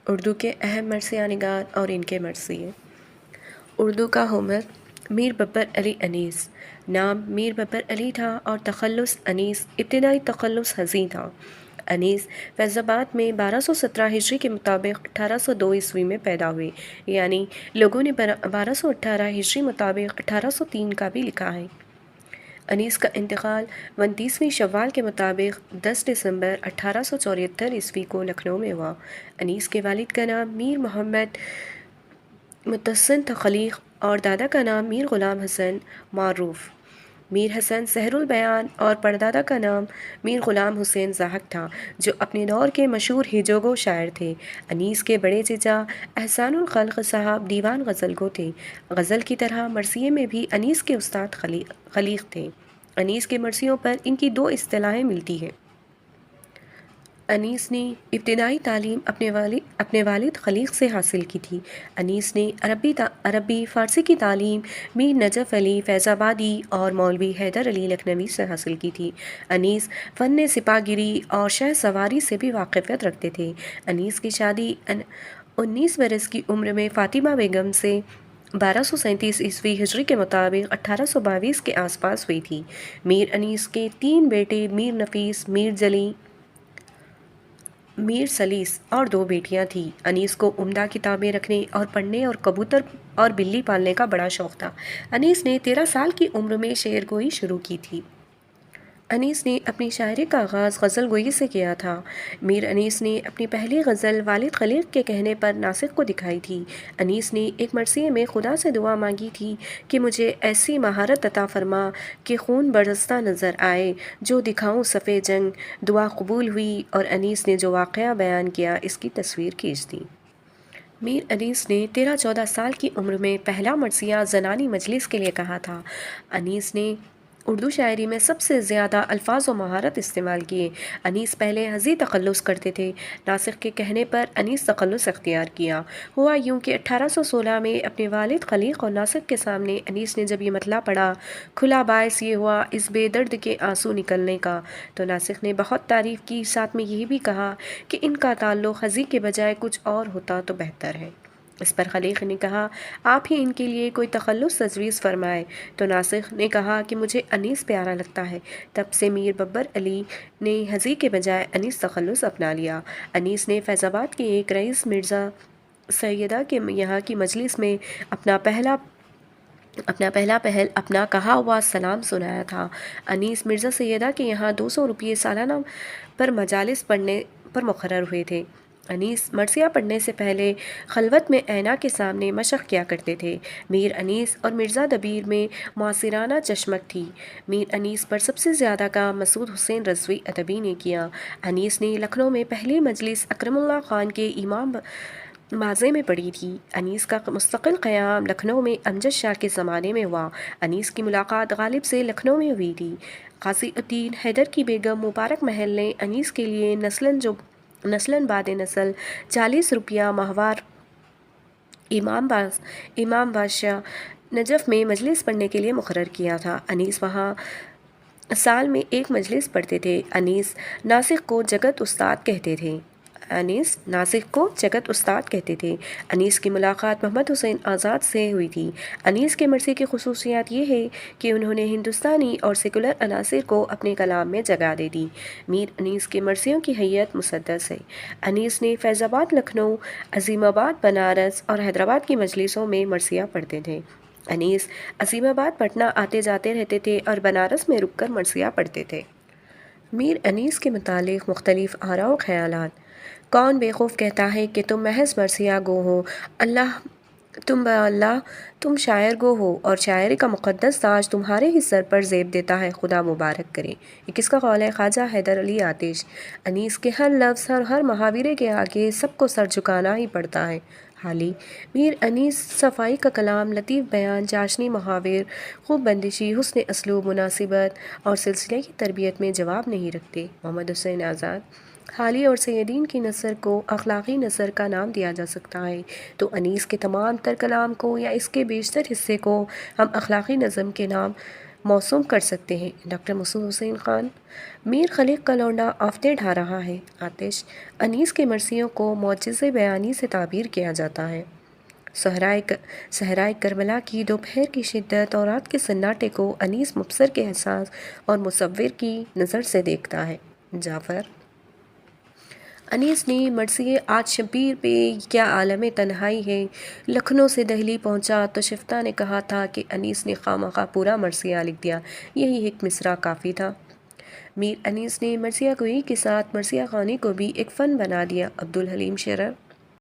اردو کے اہم مرثیہ نگار اور ان کے مرثیے۔ اردو کا ہومر میر ببر علی انیس۔ نام میر ببر علی تھا اور تخلص انیس، ابتدائی تخلص حزیں تھا۔ انیس فیض آباد میں 1217 ہجری کے مطابق 1802 عیسوی میں پیدا ہوئے، یعنی لوگوں نے 1218 ہجری مطابق 1803 کا بھی لکھا ہے۔ انیس کا انتقال 29ویں شوال کے مطابق 10 دسمبر 1874 عیسوی کو لکھنؤ میں ہوا۔ انیس کے والد کا نام میر محمد متحسن تخلیق اور دادا کا نام میر غلام حسن معروف، میر حسن سحر البیان، اور پردادا کا نام میر غلام حسین زاہد تھا، جو اپنے دور کے مشہور ہیجوگو شاعر تھے۔ انیس کے بڑے چچا احسان الخلق صاحب دیوان غزل گو تھے۔ غزل کی طرح مرثیے میں بھی انیس کے استاد خلیق تھے۔ انیس کے مرثیوں پر ان کی دو اصطلاحیں ملتی ہیں۔ انیس نے ابتدائی تعلیم اپنے والد خلیق سے حاصل کی تھی۔ انیس نے عربی فارسی کی تعلیم میر نجف علی فیض آبادی اور مولوی حیدر علی لکھنوی سے حاصل کی تھی۔ انیس فن سپاہ گیری اور شہ سواری سے بھی واقفیت رکھتے تھے۔ انیس کی شادی 19 برس کی عمر میں فاطمہ بیگم سے 1237 عیسوی ہجری کے مطابق 1822 کے آس پاس ہوئی تھی۔ میر انیس کے 3 بیٹے میر نفیس، میر جلی، میر سلیس اور 2 بیٹیاں تھیں۔ انیس کو عمدہ کتابیں رکھنے اور پڑھنے اور کبوتر اور بلی پالنے کا بڑا شوق تھا۔ انیس نے 13 سال کی عمر میں شعر گوئی شروع کی تھی۔ انیس نے اپنی شاعری کا آغاز غزل گوئی سے کیا تھا۔ میر انیس نے اپنی پہلی غزل والد خلیق کے کہنے پر ناسخ کو دکھائی تھی۔ انیس نے ایک مرثیے میں خدا سے دعا مانگی تھی کہ مجھے ایسی مہارت عطا فرما کہ خون برستا نظر آئے، جو دکھاؤں صفِ جنگ۔ دعا قبول ہوئی اور انیس نے جو واقعہ بیان کیا اس کی تصویر کھینچ دی۔ میر انیس نے 13-14 سال کی عمر میں پہلا مرثیہ زنانی مجلس کے لیے کہا تھا۔ انیس نے اردو شاعری میں سب سے زیادہ الفاظ و مہارت استعمال کیے۔ انیس پہلے حزیں تخلص کرتے تھے۔ ناسخ کے کہنے پر انیس تخلص اختیار کیا۔ ہوا یوں کہ 1816 میں اپنے والد خلیق اور ناسخ کے سامنے انیس نے جب یہ مطلع پڑھا، کھلا باعث یہ ہوا اس بے درد کے آنسو نکلنے کا، تو ناسخ نے بہت تعریف کی، ساتھ میں یہ بھی کہا کہ ان کا تعلق حزیں کے بجائے کچھ اور ہوتا تو بہتر ہے۔ اس پر خلیق نے کہا آپ ہی ان کے لیے کوئی تخلص تجویز فرمائے، تو ناسخ نے کہا کہ مجھے انیس پیارا لگتا ہے۔ تب سے میر ببر علی نے حزیں کے بجائے انیس تخلص اپنا لیا۔ انیس نے فیض آباد کے ایک رئیس مرزا سیدہ کے یہاں کی مجلس میں اپنا پہلا پہل اپنا کہا ہوا سلام سنایا تھا۔ انیس مرزا سیدہ کے یہاں 200 روپے سالانہ پر مجالس پڑھنے پر مقرر ہوئے تھے۔ انیس مرثیہ پڑھنے سے پہلے خلوت میں آئینہ کے سامنے مشق کیا کرتے تھے۔ میر انیس اور مرزا دبیر میں معاصرانہ چشمک تھی۔ میر انیس پر سب سے زیادہ کام مسعود حسین رضوی ادبی نے کیا۔ انیس نے لکھنؤ میں پہلی مجلس اکرم اللہ خان کے امام بازے میں پڑھی تھی۔ انیس کا مستقل قیام لکھنؤ میں امجد شاہ کے زمانے میں ہوا۔ انیس کی ملاقات غالب سے لکھنؤ میں ہوئی تھی۔ قاضی الدین حیدر کی بیگم مبارک محل نے انیس کے لیے نسلاً بعد نسل 40 روپیہ ماہوار امام بادشاہ نجف میں مجلس پڑھنے کے لیے مقرر کیا تھا۔ انیس وہاں سال میں ایک مجلس پڑھتے تھے۔ انیس ناسخ کو جگت استاد کہتے تھے۔ انیس کی ملاقات محمد حسین آزاد سے ہوئی تھی۔ انیس کے مرثیے کی خصوصیات یہ ہے کہ انہوں نے ہندوستانی اور سیکولر عناصر کو اپنے کلام میں جگہ دے دی۔ میر انیس کے مرثیوں کی حیت مسدس ہے۔ انیس نے فیض آباد، لکھنؤ، عظیم آباد، بنارس اور حیدرآباد کی مجلسوں میں مرثیہ پڑھتے تھے۔ انیس عظیم آباد پٹنہ آتے جاتے رہتے تھے اور بنارس میں رک کر مرثیہ پڑھتے تھے۔ میر انیس کے متعلق مختلف آراء و خیالات۔ کون بیوقوف کہتا ہے کہ تم محض مرثیہ گو ہو؟ اللہ تم شاعر گو ہو اور شاعری کا مقدس تاج تمہارے ہی سر پر زیب دیتا ہے، خدا مبارک کرے۔ یہ کس کا قول ہے؟ خواجہ حیدر علی آتش۔ انیس کے ہر لفظ اور ہر محاورے کے آگے سب کو سر جھکانا ہی پڑتا ہے۔ حالی میر انیس صفائی کا کلام، لطیف بیان، چاشنی محاور، خوب بندشی، حسن اسلوب، مناسبت اور سلسلے کی تربیت میں جواب نہیں رکھتے۔ محمد حسین آزاد۔ حالی اور سیدین کی نثر کو اخلاقی نثر کا نام دیا جا سکتا ہے، تو انیس کے تمام تر کلام کو یا اس کے بیشتر حصے کو ہم اخلاقی نظم کے نام موسوم کر سکتے ہیں۔ ڈاکٹر مسعود حسین خان۔ میر خلیق کا لونڈا آفتے ڈھا رہا ہے۔ آتش۔ انیس کے مرثیوں کو معجزۂ بیانی سے تعبیر کیا جاتا ہے۔ صحرائے کربلا کی دوپہر کی شدت اور رات کے سناٹے کو انیس مبصر کے احساس اور مصور کی نظر سے دیکھتا ہے۔ جعفر۔ انیس نے مرثیے آج شبیر پہ کیا عالم تنہائی ہے، لکھنؤ سے دہلی پہنچا تو شفتا نے کہا تھا کہ انیس نے خواہ پورا مرثیہ لکھ دیا، یہی ایک مصرع کافی تھا۔ میر انیس نے مرثیہ گوئی کے ساتھ مرثیہ خوانی کو بھی ایک فن بنا دیا۔ عبدالحلیم شرر۔